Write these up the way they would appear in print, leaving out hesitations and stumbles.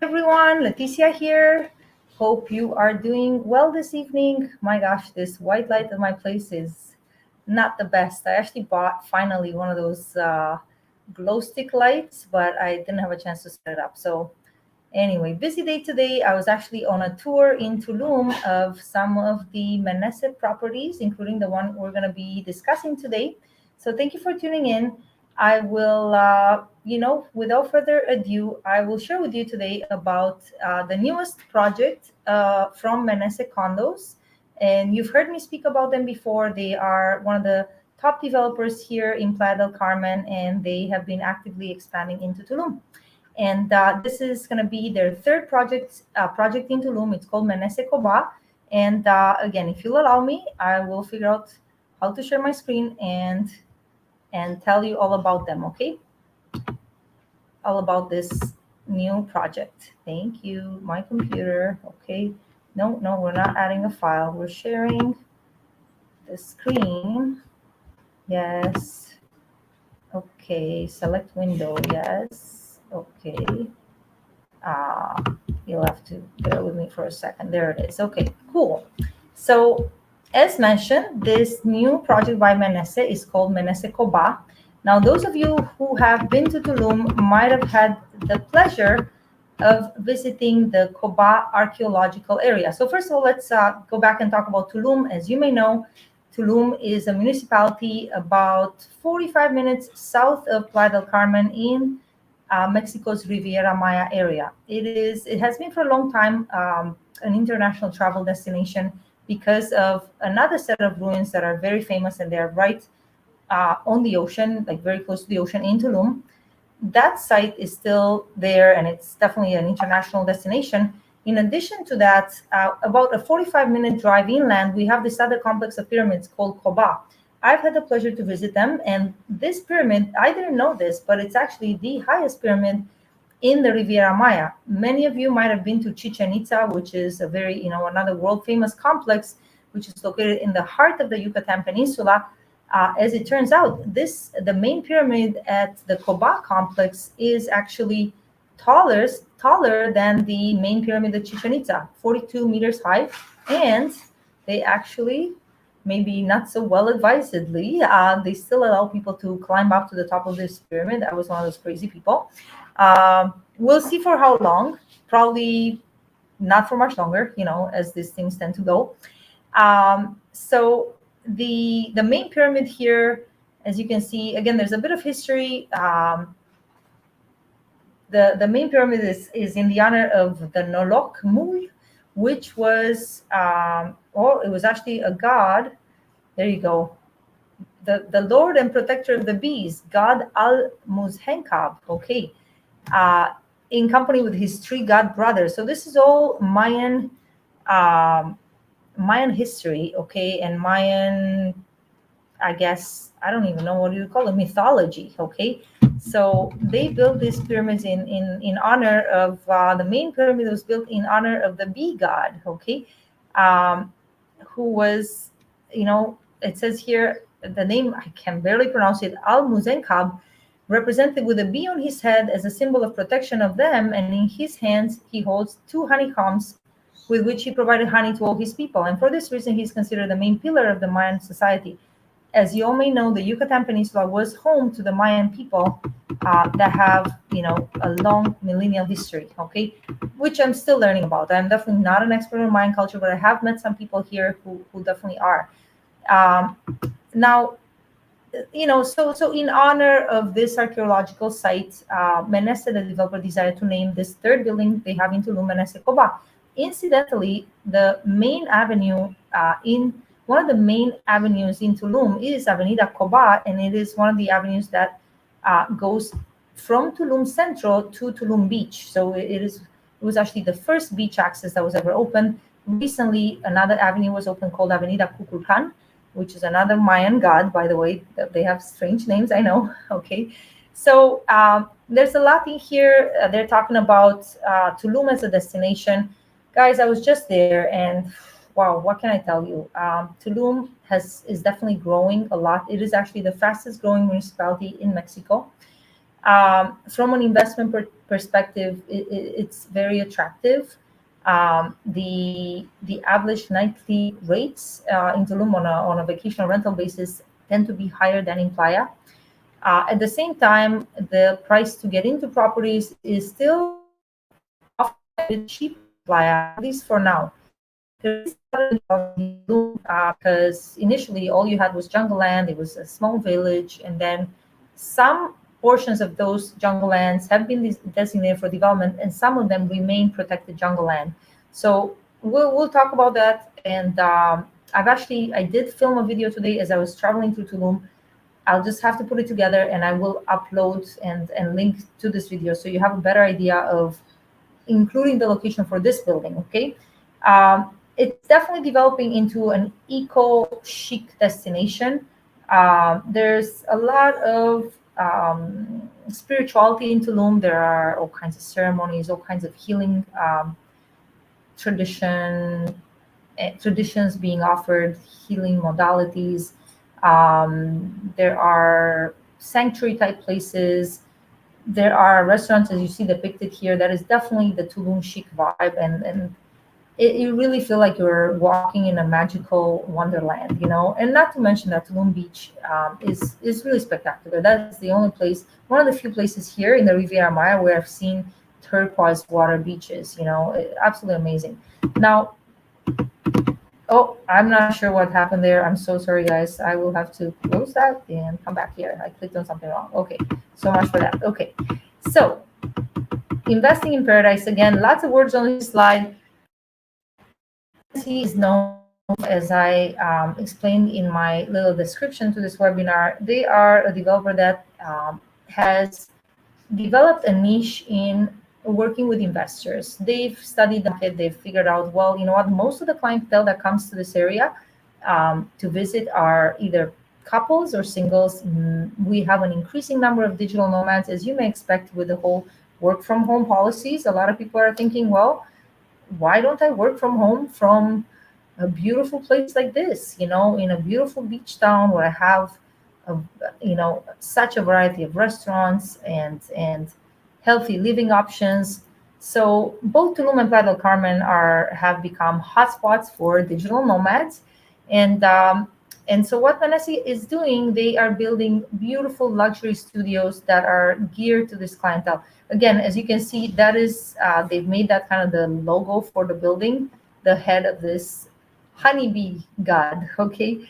Everyone, Leticia here. Hope you are doing well this evening. My gosh, this white light in my place is not the best. I actually bought finally one of those glow stick lights, but I didn't have a chance to set it up. So, anyway, busy day today. I was actually on a tour in Tulum of some of the Menesse properties, including the one we're going to be discussing today. So, thank you for tuning in. I will, without further ado, I will share with you today about the newest project from Menesse Condos. And you've heard me speak about them before. They are one of the top developers here in Playa del Carmen, and they have been actively expanding into Tulum. And this is going to be their third project in Tulum. It's called Menesse Coba. And again, if you'll allow me, I will figure out how to share my screen and tell you all about them, okay? All about this new project. Thank you, my computer. Okay. No, we're not adding a file. We're sharing the screen. Yes. Okay, select window. Yes. Okay. Uh, you'll have to bear with me for a second. There it is. Okay, cool. So, as mentioned, this new project by Menesse is called Menesse Coba. Now, those of you who have been to Tulum might have had the pleasure of visiting the Coba archaeological area. So, first of all, let's go back and talk about Tulum. As you may know, Tulum is a municipality about 45 minutes south of Playa del Carmen in Mexico's Riviera Maya area. It has been for a long time an international travel destination because of another set of ruins that are very famous, and they're right on the ocean, like very close to the ocean in Tulum. That site is still there, and it's definitely an international destination. In addition to that, about a 45-minute drive inland, we have this other complex of pyramids called Koba. I've had the pleasure to visit them, and this pyramid, I didn't know this, but it's actually the highest pyramid in the Riviera Maya. Many of you might have been to Chichen Itza, which is a very, another world famous complex, which is located in the heart of the Yucatan Peninsula. As it turns out, the main pyramid at the Koba complex is actually taller than the main pyramid at Chichen Itza, 42 meters high, and they actually, maybe not so well advisedly, they still allow people to climb up to the top of this pyramid. I was one of those crazy people. We'll see for how long. Probably not for much longer, as these things tend to go. So the main pyramid here, as you can see, again, there's a bit of history. The main pyramid is in the honor of the Nolok Mul, which was, it was actually a god. There you go. The Lord and protector of the bees, God Al Muzhenkab, okay, in company with his three god brothers. So this is all Mayan history, okay, and Mayan, I guess, I don't even know what you call it, mythology, okay. So they built these pyramids in honor of the main pyramid was built in honor of the bee god, okay, who was, it says here the name, I can barely pronounce it, Al Muzenkab, represented with a bee on his head as a symbol of protection of them, and in his hands he holds two honeycombs with which he provided honey to all his people. And for this reason, he's considered the main pillar of the Mayan society. As you all may know, the Yucatan Peninsula was home to the Mayan people that have, a long millennial history, okay, which I'm still learning about. I'm definitely not an expert in Mayan culture, but I have met some people here who definitely are. Now, so in honor of this archaeological site, Menesse, the developer, decided to name this third building they have in Tulum, Menesse Coba. Incidentally, the main avenue in one of the main avenues in Tulum is Avenida Coba, and it is one of the avenues that goes from Tulum Central to Tulum Beach. So it was actually the first beach access that was ever opened. Recently, another avenue was opened called Avenida Kukulkan, which is another Mayan god, by the way. They have strange names, I know. Okay, so there's a lot in here. They're talking about Tulum as a destination. Guys, I was just there, and wow, what can I tell you? Tulum is definitely growing a lot. It is actually the fastest growing municipality in Mexico. From an investment perspective, it's very attractive. The average nightly rates in Tulum on a vacation rental basis tend to be higher than in Playa. At the same time, the price to get into properties is still often a bit cheaper than Playa, at least for now. There is a lot of development in Tulum because initially all you had was jungle land. It was a small village, and then some portions of those jungle lands have been designated for development, and some of them remain protected jungle land. So we'll talk about that. And I did film a video today as I was traveling through Tulum. I'll just have to put it together, and I will upload and link to this video so you have a better idea of including the location for this building. Okay. It's definitely developing into an eco-chic destination. There's a lot of spirituality in Tulum. There are all kinds of ceremonies, all kinds of healing traditions being offered, healing modalities. There are sanctuary type places. There are restaurants, as you see depicted here. That is definitely the Tulum chic vibe, and you really feel like you're walking in a magical wonderland, you know. And not to mention that Tulum Beach is really spectacular. That's the only place, one of the few places here in the Riviera Maya where I've seen turquoise water beaches. You know, absolutely amazing. Now, oh, I'm not sure what happened there. I'm so sorry, guys. I will have to close that and come back here. I clicked on something wrong. Okay, so much for that. Okay, so investing in paradise, again, lots of words on this slide. He is known, as I explained in my little description to this webinar. They are a developer that has developed a niche in working with investors. They've studied the market. They've figured out, well, you know what, most of the clientele that comes to this area to visit are either couples or singles. We have an increasing number of digital nomads, as you may expect with the whole work from home policies. A lot of people are thinking, well, why don't I work from home from a beautiful place like this, you know, in a beautiful beach town where I have, a, you know, such a variety of restaurants and healthy living options. So both Tulum and Playa del Carmen have become hotspots for digital nomads, and so what Menesse is doing, they are building beautiful luxury studios that are geared to this clientele. Again, as you can see, that is they've made that kind of the logo for the building, the head of this honeybee god. Okay,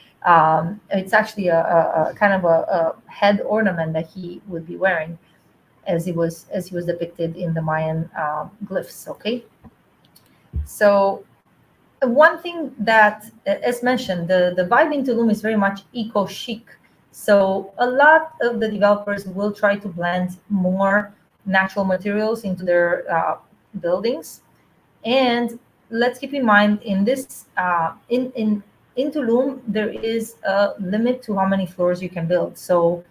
it's actually a kind of a head ornament that he would be wearing, as he was depicted in the Mayan glyphs. Okay, so one thing that, as mentioned, the vibe in Tulum is very much eco-chic. So a lot of the developers will try to blend more natural materials into their buildings. And let's keep in mind, in this in Tulum, there is a limit to how many floors you can build. So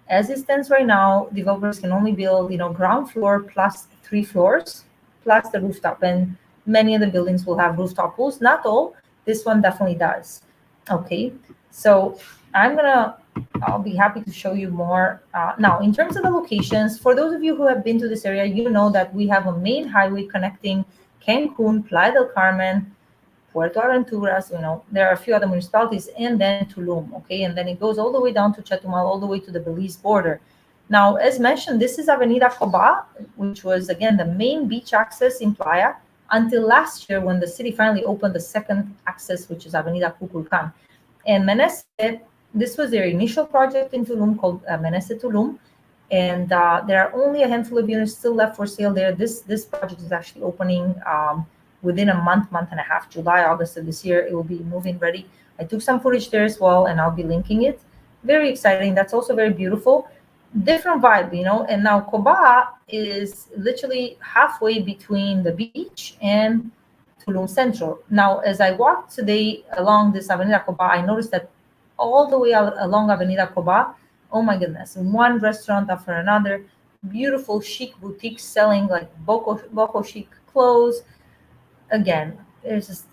as it stands right now, developers can only build, you know, ground floor plus 3 floors plus the rooftop. And many of the buildings will have rooftop pools. Not all. This one definitely does. Okay, so I'll be happy to show you more. Now, in terms of the locations, for those of you who have been to this area, you know that we have a main highway connecting Cancun, Playa del Carmen, Puerto Aventuras. You know, there are a few other municipalities, and then Tulum. Okay, and then it goes all the way down to Chetumal, all the way to the Belize border. Now, as mentioned, this is Avenida Coba, which was, again, the main beach access in Playa, until last year when the city finally opened the second access, which is Avenida Kukulkan. And Menesse, this was their initial project in Tulum called Menesse Tulum. And there are only a handful of units still left for sale there. This project is actually opening within a month and a half, July, August of this year. It will be move-in ready. I took some footage there as well, and I'll be linking it. Very exciting. That's also very beautiful. Different vibe, you know. And now Coba is literally halfway between the beach and Tulum Central. Now, as I walked today along this Avenida Coba, I noticed that all the way along Avenida Coba, oh my goodness, one restaurant after another, beautiful chic boutiques selling like boho chic clothes. Again, it's just,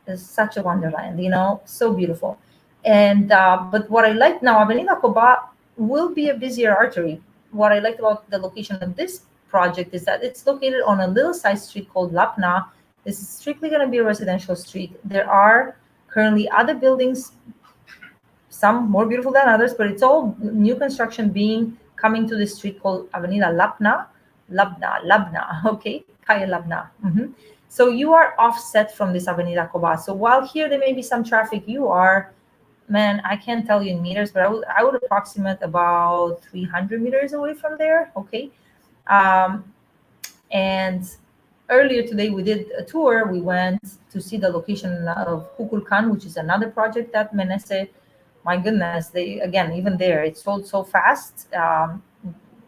it's such a wonderland, you know, so beautiful. And but what I like now, Avenida Coba will be a busier artery. what I liked about the location of this project is that it's located on a little side street called Lapna. This is strictly going to be a residential street. There are currently other buildings, some more beautiful than others, but it's all new construction being coming to this street called Avenida Labna, okay, Calle Labna. So you are offset from this Avenida Coba. So while here there may be some traffic, you are, man, I can't tell you in meters, but I would approximate about 300 meters away from there, okay? Um, and earlier today we did a tour. We went to see the location of Kukulkan, which is another project that Menesse, my goodness, they, again, even there, it sold so fast.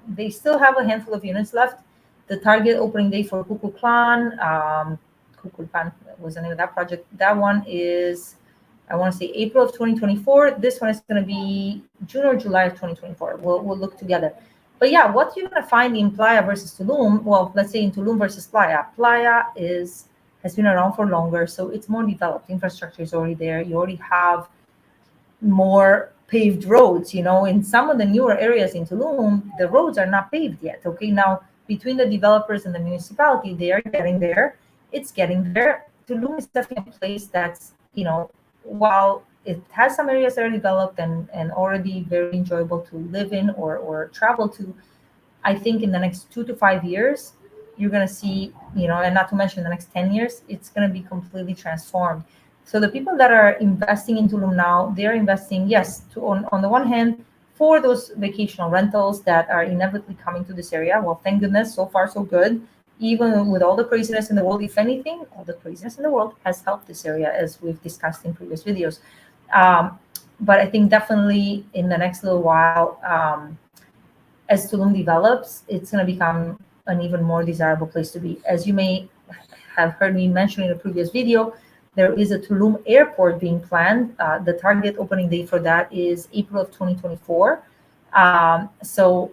They still have a handful of units left. The target opening day for Kukulkan, Kukulkan was the name of that project. That one is, I want to say April of 2024. This one is going to be June or July of 2024. We'll look together. But yeah, what you're going to find in Playa versus Tulum, well, let's say in Tulum versus Playa. Playa has been around for longer, so it's more developed. Infrastructure is already there. You already have more paved roads. In some of the newer areas in Tulum, the roads are not paved yet. Okay, now between the developers and the municipality, they are getting there. It's getting there. Tulum is definitely a place that's, while it has some areas that are developed and already very enjoyable to live in or travel to, I think in the next 2 to 5 years, you're going to see, and not to mention the next 10 years, it's going to be completely transformed. So the people that are investing in Tulum now, they're investing, yes, on the one hand, for those vacational rentals that are inevitably coming to this area. Well, thank goodness, so far so good. Even with all the craziness in the world, if anything, all the craziness in the world has helped this area, as we've discussed in previous videos. But I think definitely in the next little while, as Tulum develops, it's going to become an even more desirable place to be. As you may have heard me mention in a previous video, there is a Tulum airport being planned. The target opening date for that is April of 2024. So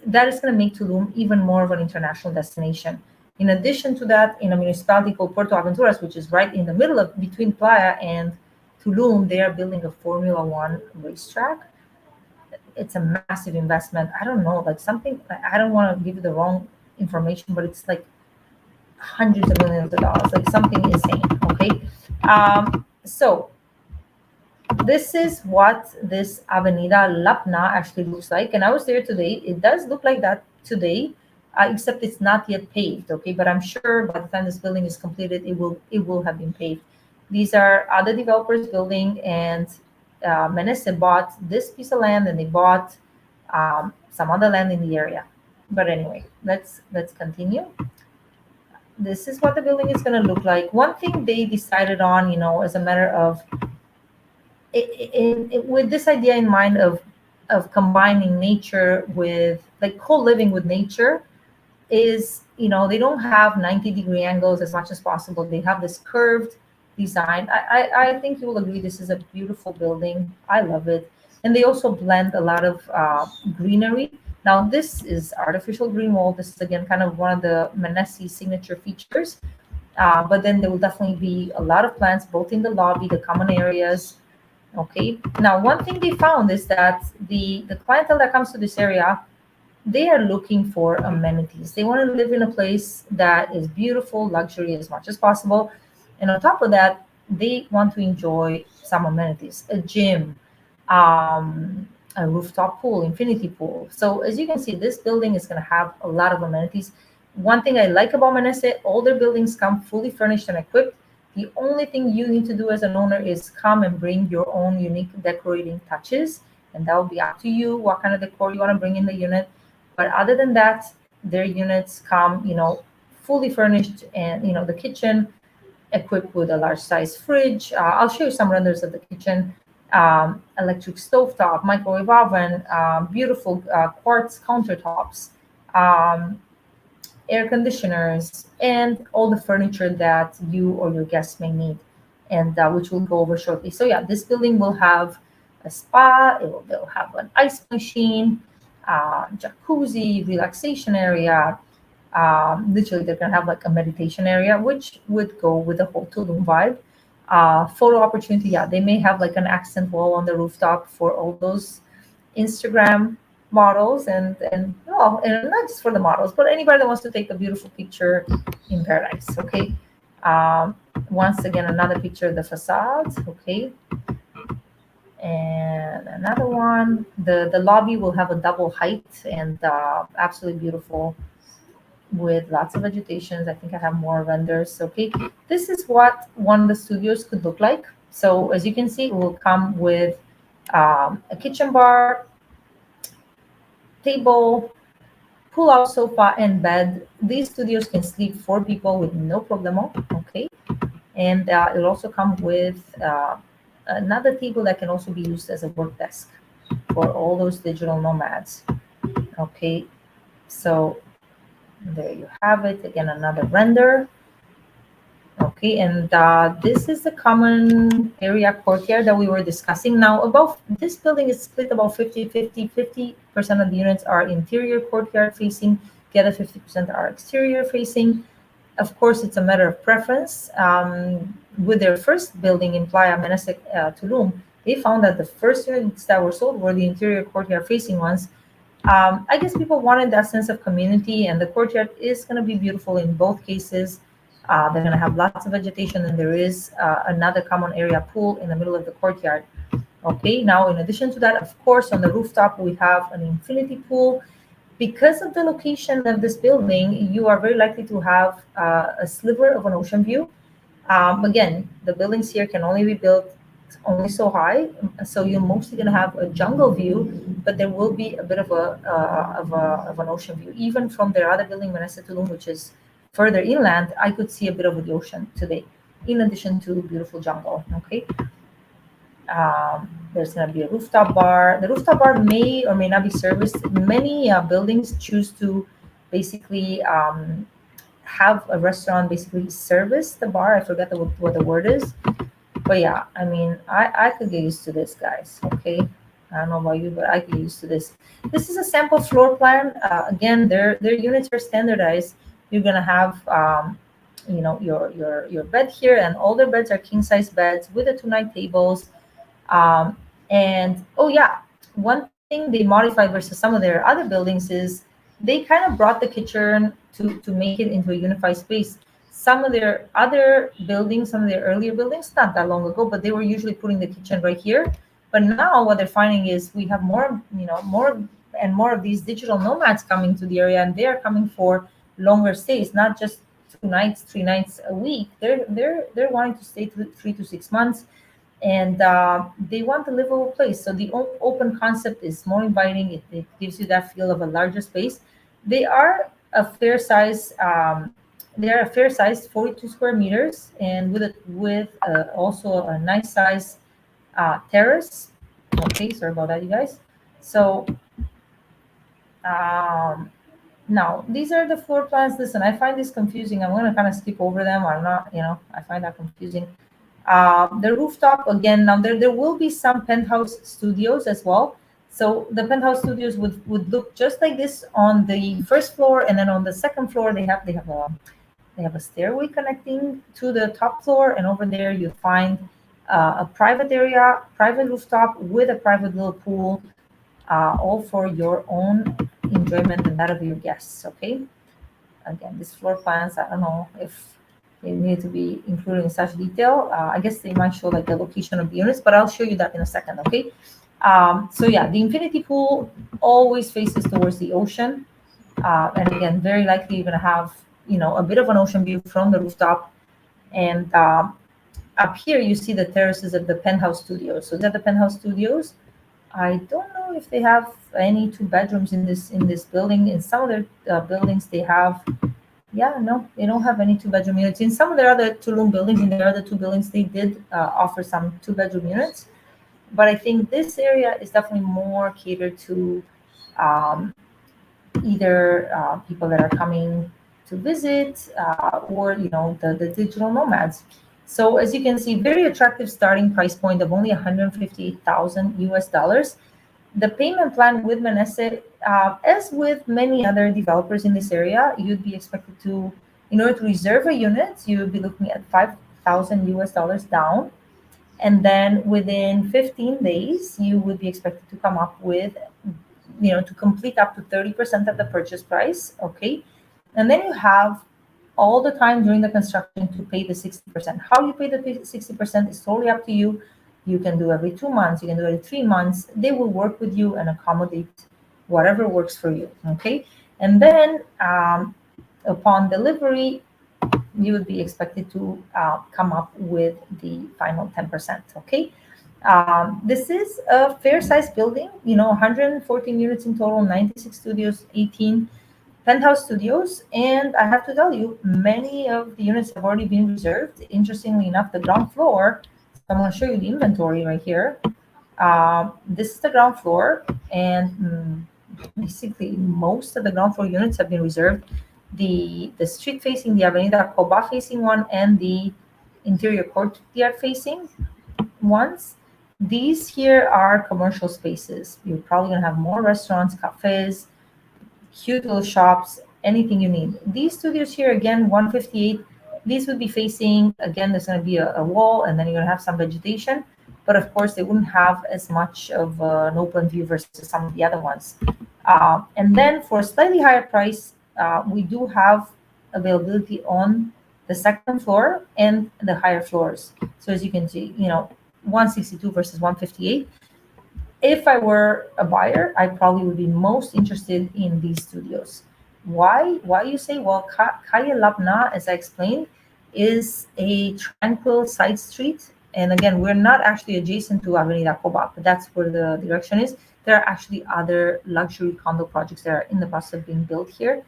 that is going to make Tulum even more of an international destination. In addition to that, in a municipality called Puerto Aventuras, which is right in the middle of between Playa and Tulum, they are building a Formula One racetrack. It's a massive investment. I don't know, like something, I don't want to give you the wrong information, but it's like hundreds of millions of dollars, like something insane, okay? So this is what this Avenida Lapna actually looks like. And I was there today. It does look like that today, except it's not yet paved, okay? But I'm sure by the time this building is completed, it will have been paved. These are other developers building, and Menesse bought this piece of land, and they bought some other land in the area. But anyway, let's continue. This is what the building is going to look like. One thing they decided on, as a matter of, with this idea in mind of combining nature with, like, co-living with nature, is, they don't have 90-degree angles as much as possible. They have this curved design. I think you will agree this is a beautiful building. I love it. And they also blend a lot of greenery. Now, this is artificial green wall. This is, again, kind of one of the Menesse signature features. But then there will definitely be a lot of plants, both in the lobby, the common areas. Okay. Now, one thing they found is that the clientele that comes to this area, they are looking for amenities. They want to live in a place that is beautiful, luxury as much as possible. And on top of that, they want to enjoy some amenities, a gym, a rooftop pool, infinity pool. So as you can see, this building is going to have a lot of amenities. One thing I like about Menesse, all their buildings come fully furnished and equipped. The only thing you need to do as an owner is come and bring your own unique decorating touches. And that will be up to you what kind of decor you want to bring in the unit. But other than that, their units come, fully furnished, and, the kitchen equipped with a large size fridge. I'll show you some renders of the kitchen. Electric stovetop, microwave oven, beautiful quartz countertops, air conditioners, and all the furniture that you or your guests may need, and which we'll go over shortly. So yeah, this building will have a spa. They'll have an ice machine, jacuzzi, relaxation area. Literally, they're gonna have like a meditation area, which would go with the whole Tulum vibe. Photo opportunity, yeah, they may have like an accent wall on the rooftop for all those Instagram models and well, and not just for the models, but anybody that wants to take a beautiful picture in paradise. Okay. Um, Once again, another picture of the facades. Okay. And another one. The lobby will have a double height and absolutely beautiful with lots of vegetations. I think I have more vendors. Okay, this is what one of the studios could look like. So as you can see, it will come with a kitchen bar, table, pull-out sofa, and bed. These studios can sleep four people with no problemo. Okay, and it'll also come with another table that can also be used as a work desk for all those digital nomads. Okay, so there you have it. Again, another render. Okay, and this is the common area courtyard that we were discussing. Now, about this building is split about 50-50. 50% of the units are interior courtyard facing, the other 50% are exterior facing. Of course, it's a matter of preference. With their first building in Playa Menesse, Tulum, they found that the first units that were sold were the interior courtyard facing ones. I guess people wanted that sense of community, and the courtyard is going to be beautiful in both cases. They're going to have lots of vegetation, and there is another common area pool in the middle of the courtyard. Okay, now in addition to that, of course, on the rooftop, we have an infinity pool. Because of the location of this building, you are very likely to have a sliver of an ocean view. Again, the buildings here can only be built only so high, so you're mostly going to have a jungle view, but there will be a bit of of an ocean view. Even from their other building, Menesse Tulum, which is further inland, I could see a bit of the ocean today, in addition to beautiful jungle. Okay. There's going to be a rooftop bar. The rooftop bar may or may not be serviced. Many buildings choose to basically have a restaurant basically service the bar. I forgot what the word is. But yeah, I mean, I could get used to this, guys. Okay. I don't know about you, but I get used to this. This is a sample floor plan. Again, their units are standardized. You're going to have your bed here, and all their beds are king size beds with the 2 night tables. Um, and oh yeah, one thing they modified versus some of their other buildings is they kind of brought the kitchen to make it into a unified space. Some of their other buildings, some of their earlier buildings, not that long ago, but they were usually putting the kitchen right here. But now what they're finding is we have more, more and more of these digital nomads coming to the area, and they are coming for longer stays, not just 2 nights, 3 nights a week. They're wanting to stay 3 to 6 months, and they want a livable place. So the open concept is more inviting. It gives you that feel of a larger space. They are a fair size. They are a fair size, 42 square meters, and with also a nice size terrace. Okay, sorry about that, you guys. So um, now these are the floor plans. Listen, I find this confusing. I'm going to kind of skip over them. I'm not, I find that confusing. The rooftop again. Now there will be some penthouse studios as well. So the penthouse studios would look just like this on the first floor, and then on the second floor they have a stairway connecting to the top floor, and over there you find a private area, private rooftop with a private little pool, all for your own enjoyment and that of your guests. Okay. Again, these floor plans, I don't know if they need to be included in such detail. I guess they might show like the location of the units, but I'll show you that in a second. Okay. So yeah, the infinity pool always faces towards the ocean, and again, very likely you're going to have a bit of an ocean view from the rooftop. And up here you see the terraces of the penthouse studios. So these are the penthouse studios. I don't know if they have any two bedrooms in this building. In some of their buildings, they have. Yeah, no, they don't have any two-bedroom units. In some of their other Tulum buildings, in their other two buildings, they did offer some two-bedroom units. But I think this area is definitely more catered to um, either people that are coming to visit, or the digital nomads. So as you can see, very attractive starting price point of only 158,000 US dollars. The payment plan with Menesse, as with many other developers in this area, you'd be expected to, in order to reserve a unit, you would be looking at 5,000 US dollars down, and then within 15 days, you would be expected to come up with to complete up to 30% of the purchase price. Okay. And then you have all the time during the construction to pay the 60%. How you pay the 60% is totally up to you. You can do every 2 months, you can do every 3 months. They will work with you and accommodate whatever works for you. Okay. And then upon delivery, you would be expected to come up with the final 10%. Okay. This is a fair sized building, 114 units in total, 96 studios, 18 penthouse studios. And I have to tell you, many of the units have already been reserved. Interestingly enough, the ground floor, so I'm going to show you the inventory right here. This is the ground floor, and basically most of the ground floor units have been reserved. The street facing, the Avenida Coba facing one, and the interior courtyard facing ones. These here are commercial spaces. You're probably going to have more restaurants, cafes, cute little shops, anything you need. These studios here, again, 158, these would be facing, again, there's going to be a wall, and then you're going to have some vegetation. But of course, they wouldn't have as much of an open view versus some of the other ones. And then for a slightly higher price, we do have availability on the second floor and the higher floors. So as you can see, 162 versus 158. If I were a buyer, I probably would be most interested in these studios. Why? Why you say? Well, Calle Labna, as I explained, is a tranquil side street. And again, we're not actually adjacent to Avenida Coba, but that's where the direction is. There are actually other luxury condo projects that are in the process of being built here.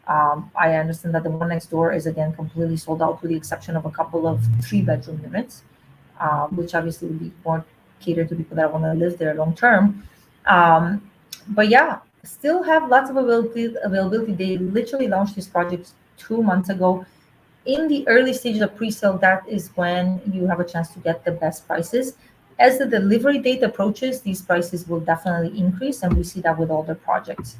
I understand that the one next door is, again, completely sold out with the exception of a couple of 3-bedroom units, which obviously would be more catered to people that want to live there long term. But yeah, still have lots of availability. They literally launched these projects 2 months ago. In the early stages of pre-sale, that is when you have a chance to get the best prices. As the delivery date approaches, these prices will definitely increase, and we see that with all the projects.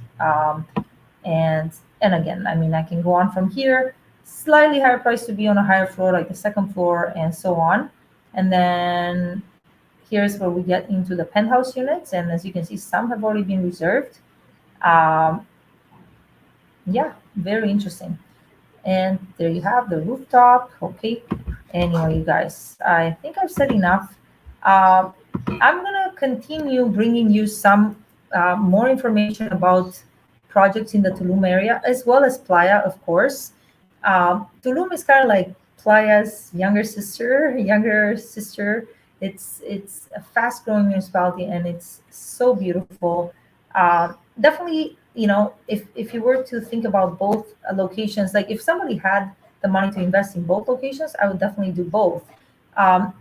And again, I mean, I can go on from here. Slightly higher price to be on a higher floor, like the second floor, and so on. And then here's where we get into the penthouse units, and as you can see, some have already been reserved. Yeah, very interesting. And there you have the rooftop. Okay. Anyway, you guys, I think I've said enough. I'm gonna continue bringing you some more information about projects in the Tulum area, as well as Playa, of course. Tulum is kind of like Playa's younger sister. It's a fast-growing municipality, and it's so beautiful. Definitely, if you were to think about both locations, like if somebody had the money to invest in both locations, I would definitely do both.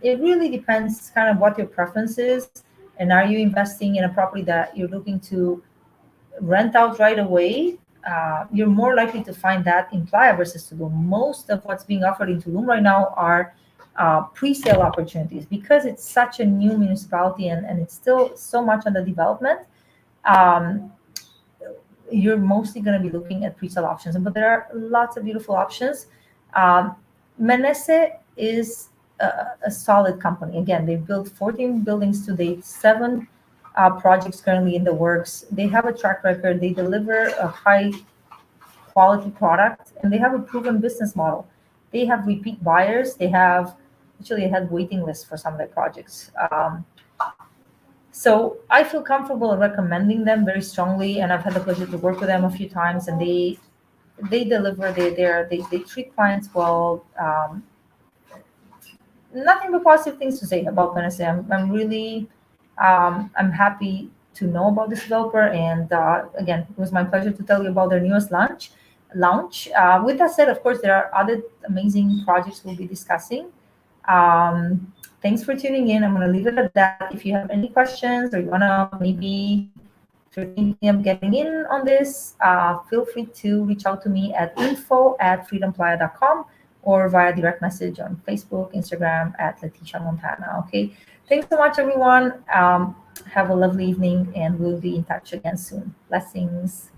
It really depends kind of what your preference is, and are you investing in a property that you're looking to rent out right away? You're more likely to find that in Playa versus Tulum. Most of what's being offered in Tulum right now are pre-sale opportunities because it's such a new municipality, and it's still so much under development. Um, you're mostly going to be looking at pre-sale options, but there are lots of beautiful options. Um, Menesse is a solid company. Again, they've built 14 buildings to date, 7 projects currently in the works. They have a track record. They deliver a high quality product, and they have a proven business model. They have repeat buyers. They have actually had waiting lists for some of their projects. So I feel comfortable recommending them very strongly, and I've had the pleasure to work with them a few times, and they deliver. They treat clients well. Nothing but positive things to say about Menesse. I'm really I'm happy to know about this developer, and again, it was my pleasure to tell you about their newest launch. With that said, of course, there are other amazing projects we'll be discussing. Thanks for tuning in. I'm going to leave it at that. If you have any questions, or you want to maybe, if you're thinking of getting in on this, feel free to reach out to me at info@freedomplaya.com or via direct message on Facebook, Instagram at Leticia Montana. Okay. Thanks so much, everyone. Have a lovely evening, and we'll be in touch again soon. Blessings.